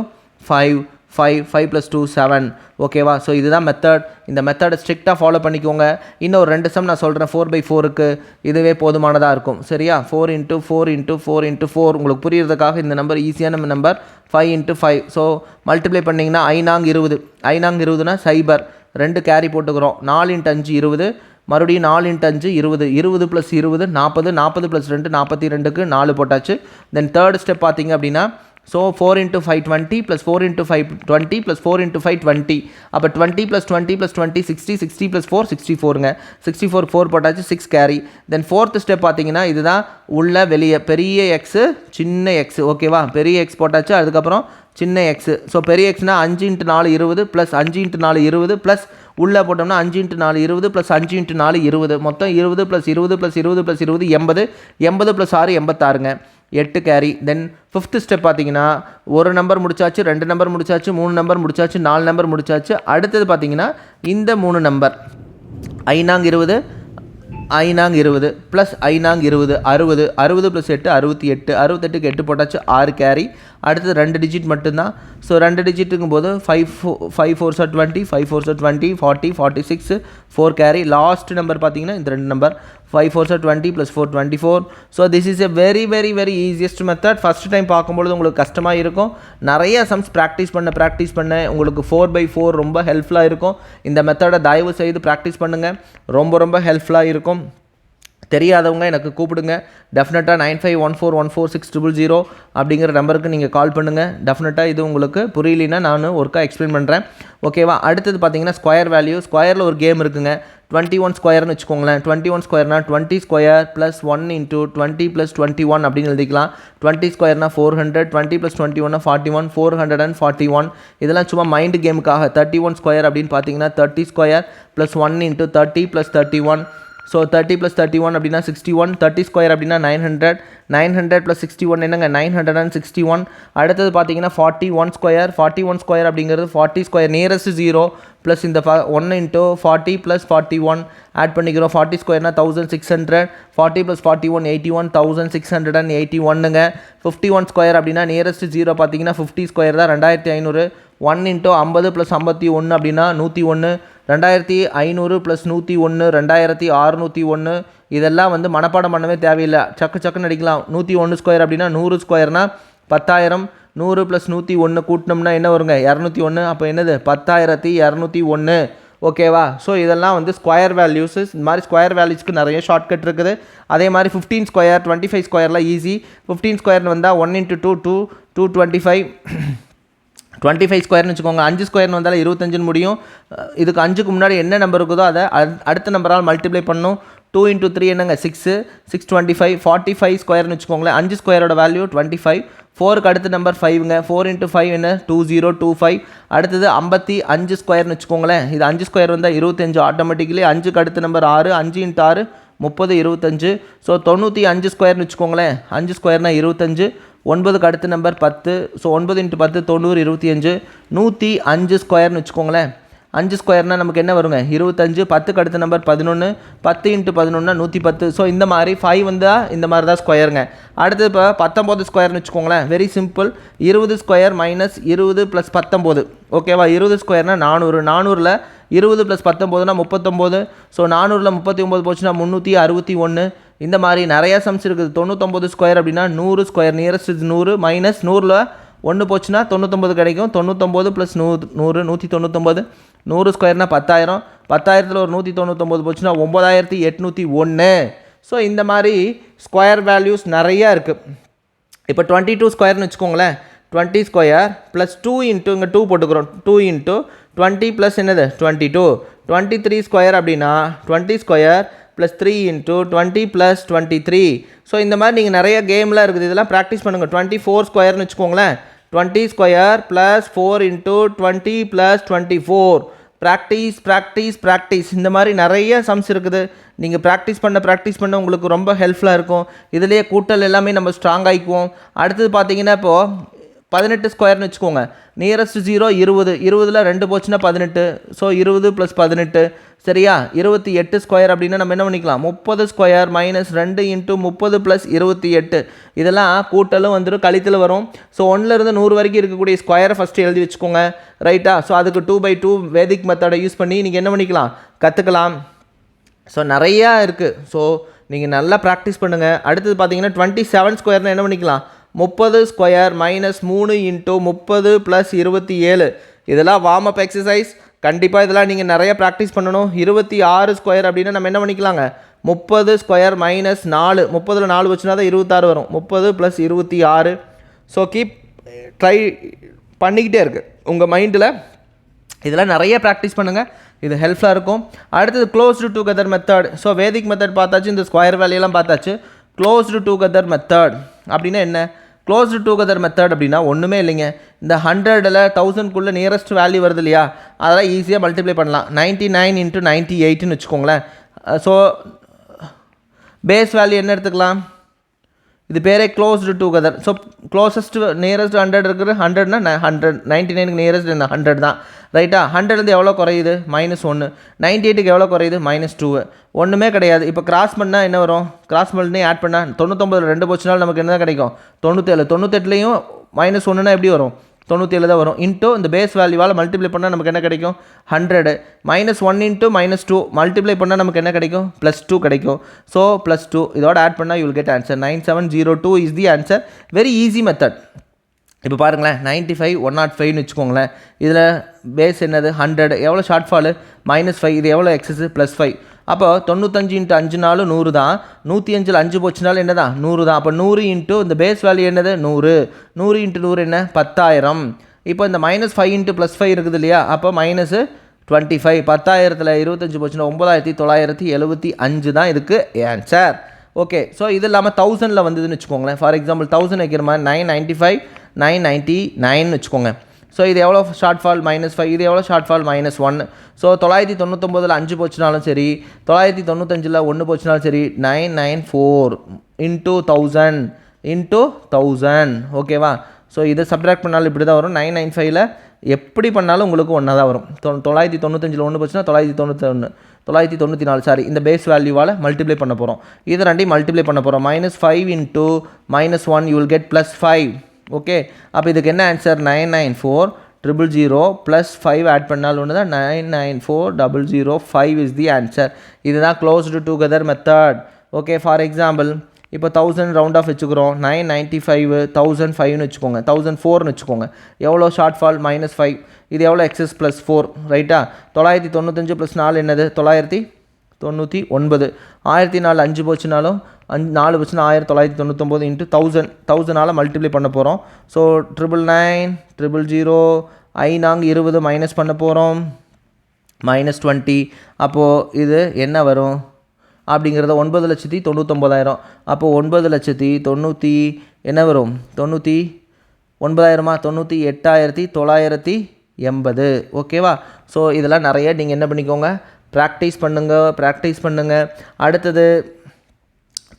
5 5 5 + 2 7 ஓகேவா. ஸோ இதுதான் மெத்தட். இந்த மெத்தடை ஸ்ட்ரிக்டாக ஃபாலோ பண்ணிக்கோங்க. இன்னும் ஒரு 2 சம் நான் சொல்கிறேன் 4/4க்கு, இதுவே போதுமானதாக இருக்கும் சரியா. 4 × 4 × 4 × 4 உங்களுக்கு புரியுறதுக்காக இந்த நம்பர் ஈஸியான நம்பர் 5 × 5. ஸோ மல்டிப்ளை பண்ணிங்கன்னா 5 20 5 20னா சைபர் 2 கேரி போட்டுக்கிறோம். 4 × 5 20 மறுபடியும் 4 × 5 20 20 + 20 40 40 + 2 42க்கு 4 போட்டாச்சு. தென் தேர்ட் ஸ்டெப் பார்த்தீங்க அப்படின்னா ஸோ 4 × 5 20 + 4 × 5 20 + 4 × 5 20. அப்போ 20 + 20 + 20 60 60 + 4 64ங்க. 64 4 போட்டாச்சு 6 கேரி. தென் ஃபோர்த் ஸ்டெப் பார்த்தீங்கன்னா இதுதான் உள்ள வெளியே பெரிய எக்ஸு சின்ன எக்ஸு ஓகேவா. பெரிய எக்ஸ் போட்டாச்சு, அதுக்கப்புறம் சின்ன எக்ஸு. ஸோ பெரிய எக்ஸ்னா 5 × 4 20 ப்ளஸ் 5 × 4 20 ப்ளஸ் உள்ளே போட்டோம்னா 5 × 4 20 ப்ளஸ் 5 × 4 20 மொத்தம் 20 + 20 + 20 + 20 80 80 + 6 86ங்க 8 கேரி. தென் ஃபிஃப்த் ஸ்டெப் பார்த்தீங்கன்னா ஒரு நம்பர் முடிச்சாச்சு, 2 நம்பர் முடிச்சாச்சு, 3 நம்பர் முடிச்சாச்சு, 4 நம்பர் முடிச்சாச்சு. அடுத்தது பார்த்தீங்கன்னா இந்த 3 நம்பர் 5 20 5 20 ப்ளஸ் 5 20 60 60 + 8 68 68க்கு 8 போட்டாச்சு 6 கேரி. அடுத்தது 2 டிஜிட் மட்டும்தான். ஸோ 2 டிஜிட்டுக்கும் போது 5 4 20 5 4 20 40 46 4 கேரி. லாஸ்ட் நம்பர் பார்த்தீங்கன்னா இந்த 2 number 5 4 20 + 4 24. So this is a very very very easiest method. First time பார்க்கும்பொழுது உங்களுக்கு கஷ்டமாக இருக்கும். நிறைய சம்ஸ் ப்ராக்டிஸ் பண்ண உங்களுக்கு 4/4 ரொம்ப ஹெல்ப்ஃபுல்லாக இருக்கும். இந்த மெத்தடை தயவு செய்து ப்ராக்டிஸ் பண்ணுங்கள், ரொம்ப ரொம்ப ஹெல்ப்ஃபுல்லாக இருக்கும். தெரியாதவங்க எனக்கு கூப்பிடுங்க. டெஃபினட்டாக 9514146000 அப்படிங்கிற நம்பருக்கு நீங்கள் கால் பண்ணுங்கள். டெஃபினட்டாக இது உங்களுக்கு புரியலனா நான் ஒருக்கா எக்ஸ்பிளைன் பண்ணுறேன் ஓகேவா. அடுத்தது பார்த்தீங்கன்னா ஸ்கொயர் வேல்யூ. ஸ்கொயரில் ஒரு கேம் இருக்குங்க. 21 ஸ்கொயர்னு வச்சுக்கோங்களேன். 21 ஸ்கொயர்னா 20 ஸ்கொயர் ப்ளஸ் 1 × 20 + 21 அப்படின்னு எழுதிக்கலாம். 20 ஸ்கொயர்னா 400 20 + 21 41 441. இதெல்லாம் சும்மா மைண்டு கேமுக்காக. 31 ஸ்கொயர் அப்படின்னு பார்த்தீங்கன்னா 30 ஸ்கொயர் ப்ளஸ் 1 × 30 + 31 ஸோ 30 + 31 அப்படின்னா 61, 30 ஸ்கொயர் அப்படின்னா 900, 900 + 61 என்னங்க 961. அடுத்தது பார்த்தீங்கன்னா 41 ஸ்கொயர், 41 ஸ்கொயர் அப்படிங்கிறது 40 ஸ்கொயர் நியரஸ்ட் 0 ப்ளஸ் இந்த 1 × 40 + 41 ஆட் பண்ணிக்கிறோம். 40 ஸ்கொயர்னா 1600, 40 + 41 81, 1681ங்க. 51 ஸ்கொயர் அப்படின்னா நியரஸ்ட் 0 பார்த்தீங்கன்னா 50 ஸ்கொயர் தான் 2500. 1 × 50 + 51 அப்படின்னா 101, 2500 + 101 2601. இதெல்லாம் வந்து மனப்பாடம் பண்ணவே தேவையில்லை, சக்கு சக்குன்னு அடிக்கலாம். 101 ஸ்கொயர் அப்படின்னா 100 ஸ்கொயர்னா 10,000, 100 + 101 கூட்டினோம்னா என்ன வருங்க 201. அப்போ என்னது 10,201. ஓகேவா? ஸோ இதெல்லாம் வந்து ஸ்கொயர் வேல்யூஸ். இந்த மாதிரி ஸ்கொயர் வேல்யூஸ்க்கு நிறைய ஷார்ட்கட் இருக்குது. அதே மாதிரி 15 ஸ்கொயர் 25 ஸ்கொயர்லாம் ஈஸி. 15 ஸ்கொயர்னு வந்தால் 1 × 2 2 225. 25 ஸ்கொயர்னு வச்சுக்கோங்க. 5 ஸ்கொயர்னு வந்தாலும் 25ன்னு முடியும். இதுக்கு 5க்கு முன்னாடி என்ன நம்பர் இருக்குதோ அதை அடுத்த நம்பரால் மல்டிப்ளை பண்ணணும். 2 × 3 என்னங்க 6, 625. 45 ஸ்கொயர்னு வச்சுக்கோங்களேன். 5 ஸ்கொயரோட வேல்யூ 25. 4க்கு அடுத்த நம்பர் 5ங்க. 4 × 5 என்ன 2025. அடுத்தது 55 ஸ்கொயர்னு வச்சுக்கோங்களேன். இது 5 ஸ்கொயர் வந்தால் 25 ஆட்டோமேட்டிக்கலி. 5க்கு அடுத்த நம்பர் 6, 5 × 6 30, 25. ஸோ 95 ஸ்கொயர்னு வச்சுக்கோங்களேன். 5 ஸ்கொயர்னா 25. 9க்கு அடுத்த நம்பர் 10. ஸோ 9 × 10 90, 25. 105 ஸ்கொயர்னு வச்சுக்கோங்களேன். 5 ஸ்கொயர்னா நமக்கு என்ன வருங்க 25. 10க்கு அடுத்த நம்பர் 11. 10 × 11 110. ஸோ இந்த மாதிரி 5 வந்தால் இந்த மாதிரி தான் ஸ்கொயருங்க. அடுத்து இப்போ 19 ஸ்கொயர்னு வச்சுக்கோங்களேன். Very simple. 20 square minus 20 + 19. ஓகேவா? 20 ஸ்கொயர்னா 400. 400ல் 20 + 19னா 39. ஸோ 400ல் 39 போச்சுன்னா 361. இந்த மாதிரி நிறைய சம்ஸ் இருக்குது. 99 ஸ்கொயர் அப்படின்னா 100 ஸ்கொயர் நியரஸ்ட் 100 மைனஸ் 100ல் 1 போச்சுன்னா 99 கிடைக்கும். 99 + 100 199. 100 ஸ்கொயர்னா 10,000. 10,000ல் ஒரு 199 போச்சுன்னா 9,801. ஸோ இந்த மாதிரி ஸ்கொயர் வேல்யூஸ் நிறையா இருக்குது. இப்போ 22 ஸ்கொயர்னு வச்சுக்கோங்களேன். 20 ஸ்கொயர் ப்ளஸ் 2 × இங்கே 2 போட்டுக்கிறோம். 2 × 20 ப்ளஸ் என்னது 22. 23 ஸ்கொயர் அப்படின்னா 20 ஸ்கொயர் ப்ளஸ் 3 × 20 + 23. ஸோ இந்த மாதிரி நீங்கள் நிறைய கேம்லாம் இருக்குது, இதெல்லாம் ப்ராக்டிஸ் பண்ணுங்கள். 24 ஸ்கொயர்னு வச்சுக்கோங்களேன். 20 square plus 4 × 20 + 24. Practice practice practice. இந்த மாதிரி நிறைய சம்ஸ் இருக்குது. நீங்கள் ப்ராக்டிஸ் பண்ண உங்களுக்கு ரொம்ப ஹெல்ப்ஃபுல்லாக இருக்கும். இதிலேயே கூட்டல் எல்லாமே நம்ம ஸ்ட்ராங் ஆகிக்குவோம். அடுத்தது பார்த்தீங்கன்னா இப்போது 18 ஸ்கொயர்னு வச்சுக்கோங்க. நியரஸ்ட் 0 20. 20ல் 2 போச்சுன்னா 18. ஸோ 20 + 18 சரியா? 28 ஸ்கொயர் அப்படின்னா நம்ம என்ன பண்ணிக்கலாம் 30 ஸ்கொயர் மைனஸ் 2 × 30 + 28. இதெல்லாம் கூட்டலும் வந்துடும், கழித்தலும் வரும். ஸோ 1லேருந்து 100 வரைக்கும் இருக்கக்கூடிய ஸ்கொயரை ஃபஸ்ட்டு எழுதி வச்சுக்கோங்க. ரைட்டா? ஸோ அதுக்கு 2/2 வேதிக் மெத்தடை யூஸ் பண்ணி நீங்கள் என்ன பண்ணிக்கலாம் கற்றுக்கலாம். ஸோ நிறையா இருக்குது. ஸோ நீங்கள் நல்லா ப்ராக்டிஸ் பண்ணுங்கள். அடுத்தது பார்த்தீங்கன்னா 27 ஸ்கொயர்னால் என்ன பண்ணிக்கலாம் 30 ஸ்கொயர் மைனஸ் 3 × 30 + 27. இதெல்லாம் வார்ம் அப் எக்ஸசைஸ். கண்டிப்பாக இதெல்லாம் நீங்கள் நிறைய ப்ராக்டிஸ் பண்ணணும். 26 ஸ்கொயர் அப்படின்னா நம்ம என்ன பண்ணிக்கலாங்க 30 ஸ்கொயர் மைனஸ் 4. 30ல் 4 வச்சுனா தான் 26 வரும். 30 + 26. ஸோ கீப் ட்ரை பண்ணிக்கிட்டே இருக்குது உங்கள் மைண்டில். இதெல்லாம் நிறைய ப்ராக்டிஸ் பண்ணுங்கள், இது ஹெல்ப்ஃபுல்லாக இருக்கும். அடுத்தது க்ளோஸ்டு டுகெதர் மெத்தட். ஸோ வேதிக் மெத்தட் பார்த்தாச்சு, இந்த ஸ்கொயர் வேலையெல்லாம் பார்த்தாச்சு. க்ளோஸ்டு டுகெதர் மெத்தட் அப்படின்னா என்ன? க்ளோஸ்டு டுகெதர் மெத்தட் அப்படின்னா ஒன்றுமே இல்லைங்க. இந்த 100ல் 1000க்குள்ளே நியரஸ்ட் வேல்யூ வருது இல்லையா, அதெல்லாம் ஈஸியாக மல்டிப்ளை பண்ணலாம். 99 × 98ன்னு வச்சுக்கோங்களேன். ஸோ பேஸ் வேல்யூ என்ன எடுத்துக்கலாம், இது பேரே closed together. So closest nearest 100 இருக்குது. 100னா 100. 99க்கு நியரஸ்ட் என்ன 100 தான். ரைட்டா? 100லேருந்து எவ்வளோ குறையுது -1. 98க்கு எவ்வளோ குறையுது -2. ஒன்றுமே கிடையாது. இப்போ கிராஸ் பண்ணால் என்ன வரும், கிராஸ் பண்ணி ஆட் பண்ணால் 99ல் 2 போச்சுனாலும் நமக்கு என்ன கிடைக்கும் 97. 98லேயும் -1னா எப்படி வரும் 97 தான் வரும். இன்ட்டு இந்த பேஸ் வேல்யூவால் மல்டிப்ளை பண்ணால் நமக்கு என்ன கிடைக்கும் 100. -1 × -2 மல்டிப்ளை பண்ணால் நமக்கு என்ன கிடைக்கும் +2 கிடைக்கும். ஸோ +2 இதோட ஆட் பண்ணால் you will get answer. 9702 is the answer. Very easy method. இப்போ பாருங்களேன் 95 105ன்னு வச்சுக்கோங்களேன். இதில் பேஸ் என்னது 100. எவ்வளோ ஷார்ட் ஃபாலு -5. இது எவ்வளோ எக்ஸஸ் +5. அப்போ 95 × 5 நாளும் 100 தான். 105ல் 5 போச்சுனாலும் என்ன தான் 100 தான். அப்போ 100 × இந்த பேஸ் வேல்யூ என்னது 100. 100 × 100 என்ன 10,000. இப்போ இந்த -5 × +5 இருக்குது இல்லையா, அப்போ -25. 10,000ல் 25 போச்சுன்னா 9,975 தான் இதுக்கு ஆன்சர். ஓகே. ஸோ இது இல்லாமல் 1000ல் வந்ததுன்னு வச்சுக்கோங்களேன். ஃபார் எக்ஸாம்பிள் 1000 வைக்கிற மாதிரி 995 999 வச்சுக்கோங்க. ஸோ இது எவ்வளோ ஷார்ட் ஃபால் -5, இது எவ்வளோ ஷார்ட் ஃபால் -1. ஸோ 999 5 போச்சுனாலும் சரி, 995 1 போச்சுனாலும் சரி, 994 இன்ட்டு 1000 ஓகேவா. ஸோ இதை சப்ட்ராக்ட் பண்ணாலும் இப்படி தான் வரும். 995ல் எப்படி பண்ணாலும் உங்களுக்கு ஒன்றா தான் வரும். 995 1 போச்சுன்னா 994 சாரி, இந்த பேஸ் வேல்யூவால் மல்டிப்ளை பண்ண போகிறோம். இது ரெண்டையும் மல்டிப்ளை பண்ண போகிறோம். -5 into -1 you will get +5. Okay, அப்போ இதுக்கு என்ன ஆன்சர்? 994,000 ப்ளஸ் 5 ஆட் பண்ணால் ஒன்று தான் 994,005 இஸ் தி ஆன்சர். இதுதான் closed together method. Okay, for example இப்போ 1000 ரவுண்ட் ஆஃப் வச்சுக்கிறோம். 995 1005ன்னு வச்சுக்கோங்க, 1004ன்னு வச்சுக்கோங்க. எவ்வளோ ஷார்ட் ஃபால்? -5. இது எவ்வளோ? எக்ஸஸ் +4 ரைட்டா. 995 + 4 என்னது? 999. 1004 5 போச்சுனாலும் 4 போச்சுன்னா 1999 இன்ட்டு 1000 மல்டிப்ளை பண்ண போகிறோம். ஸோ 999 000 20 மைனஸ் பண்ண போகிறோம், -20. அப்போது இது என்ன வரும் அப்படிங்கிறத 9,99,000. அப்போது 9,90,000 என்ன வரும்? 98,980. ஓகேவா. ஸோ இதெல்லாம் நிறைய நீங்கள் என்ன பண்ணிக்கோங்க, ப்ராக்டிஸ் பண்ணுங்கள். அடுத்தது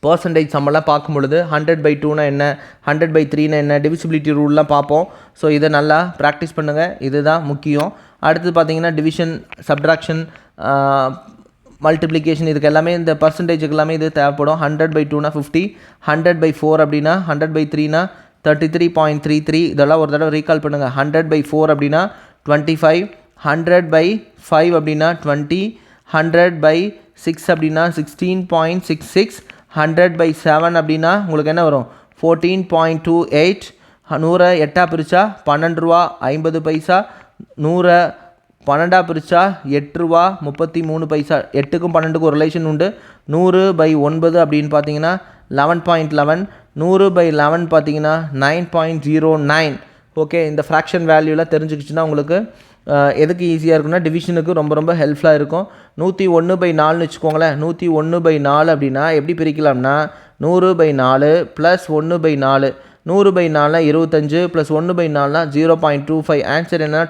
பர்சன்டேஜ் சம்மெல்லாம் பார்க்கும் பொழுது 100/2னா என்ன, 100/3னா என்ன, டிவிசிபிலிட்டி ரூல்லாம் பார்ப்போம். ஸோ இதை நல்லா ப்ராக்டிஸ் பண்ணுங்கள், இதுதான் முக்கியம். அடுத்தது பார்த்தீங்கன்னா டிவிஷன், சப்ட்ராக்ஷன், மல்டிப்ளிகேஷன், இதுக்கு எல்லாமே இந்த பர்சன்டேஜுக்கு எல்லாமே இது தேவைப்படும். 100/2னா 50, 100/4 அப்படின்னா 100/3னா 33.33. இதெல்லாம் ஒரு தடவை ரீகால் பண்ணுங்கள். 100/4 அப்படின்னா 25, 100/5 அப்படின்னா 20, 100/6 அப்படின்னா 16.66, 100/7 அப்படின்னா உங்களுக்கு என்ன வரும்? 14.28. 100 8 பிரித்தா ₹12.50. 100 12 பிரித்தா ₹8.33. 8க்கும் 12க்கும் ஒரு ரிலேஷன் உண்டு. 100/9 அப்படின்னு பார்த்தீங்கன்னா 11.11. 100/11 பார்த்தீங்கன்னா 9.09. ஓகே, இந்த ஃப்ராக்ஷன் வேல்யூலாம் தெரிஞ்சுக்கிச்சுன்னா உங்களுக்கு எதுக்கு ஈஸியாக இருக்குன்னா டிவிஷனுக்கு ரொம்ப ரொம்ப ஹெல்ப்ஃபுல்லாக இருக்கும். 101/4ன்னு வச்சுக்கோங்களேன். 101/4 அப்படின்னா எப்படி பிரிக்கலாம்னா 100/4 ப்ளஸ் 1/4. 100/4 25 ப்ளஸ் 1/4 0.25. ஆன்சர் என்ன?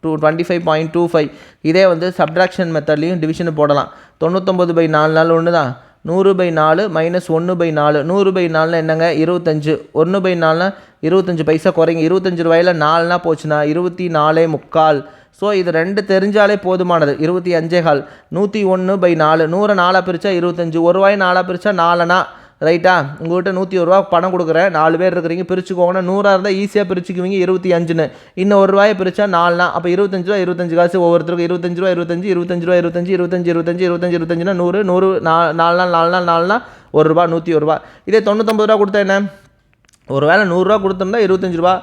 25.25. இதே வந்து சப்ட்ராக்ஷன் மெத்தட்லேயும் டிவிஷனு போடலாம். 99/4 ஒன்று தான். 100/4 மைனஸ் 1/4. 100/4 என்னங்க? 25. 1/4 25 பைசா குறைங்க. 25 ரூபாயில் 4னா போச்சுன்னா 24.25. ஸோ இது 2 தெரிஞ்சாலே போதுமானது. 25.5. 101/4. 100 4 பிரித்தா 25. 1 ரூபாய் 4 பிரித்தா 4னா ரைட்டா. உங்கள்கிட்ட 101 ரூபா பணம் கொடுக்குறேன், 4 பேர் இருக்கிறீங்க, பிரிச்சுக்கோங்கன்னா 100 இருந்தால் ஈஸியாக பிரிச்சுக்குவீங்க. 25ன்னு இன்னும் 1 ரூபாயை பிரித்தா 4னா அப்போ 25 ரூபா 25 காசு ஒவ்வொருத்தருக்கும் 25 ரூபா 25 25 ரூபா 25 25 25 25 25னா 100 100 4 1 ரூபா 101 ரூபா. இதே 99 ரூபா கொடுத்தா என்ன? ஒரு வேளை 100 ரூபா கொடுத்தோம்னா 25 ரூபா.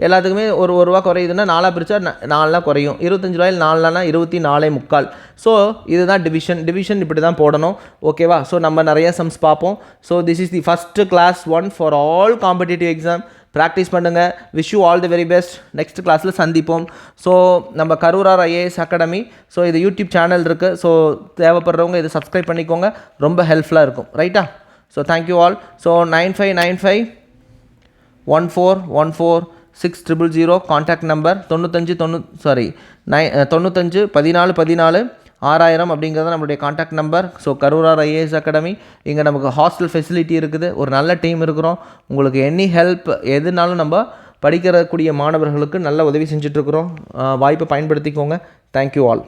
எல்லாத்துக்குமே ஒரு ரூபா குறையுதுன்னா 4 பிரித்தா 4 குறையும். 25 ரூபாயில் 4னா 24.25. ஸோ இதுதான் டிவிஷன் இப்படி தான் போடணும். ஓகேவா. ஸோ நம்ம நிறைய சம்ஸ் பார்ப்போம். So this is the first class 1 for all competitive exam. Practice பண்ணுங்கள். Wish you all the very best. Next கிளாஸில் சந்திப்போம். ஸோ நம்ம கரூரார் IAS அகாடமி, ஸோ இது யூடியூப் சேனல் இருக்குது. ஸோ தேவைப்படுறவங்க இதை சப்ஸ்கிரைப் பண்ணிக்கோங்க, ரொம்ப ஹெல்ப்ஃபுல்லாக இருக்கும். ரைட்டா. So thank you all. So 9595 1414 600 contact number. 95 14 14 6000 அப்படிங்கிறது நம்மளுடைய contact number. So Karurar IAS academy, இங்கே நமக்கு ஹாஸ்டல் ஃபெசிலிட்டி இருக்குது, ஒரு நல்ல டீம் இருக்கிறோம். உங்களுக்கு எனி ஹெல்ப் எதுனாலும் நம்ம படிக்கிறக்கூடிய மாணவர்களுக்கு நல்ல உதவி செஞ்சிட்ருக்குறோம். வாய்ப்பை பயன்படுத்திக்கோங்க. Thank you all.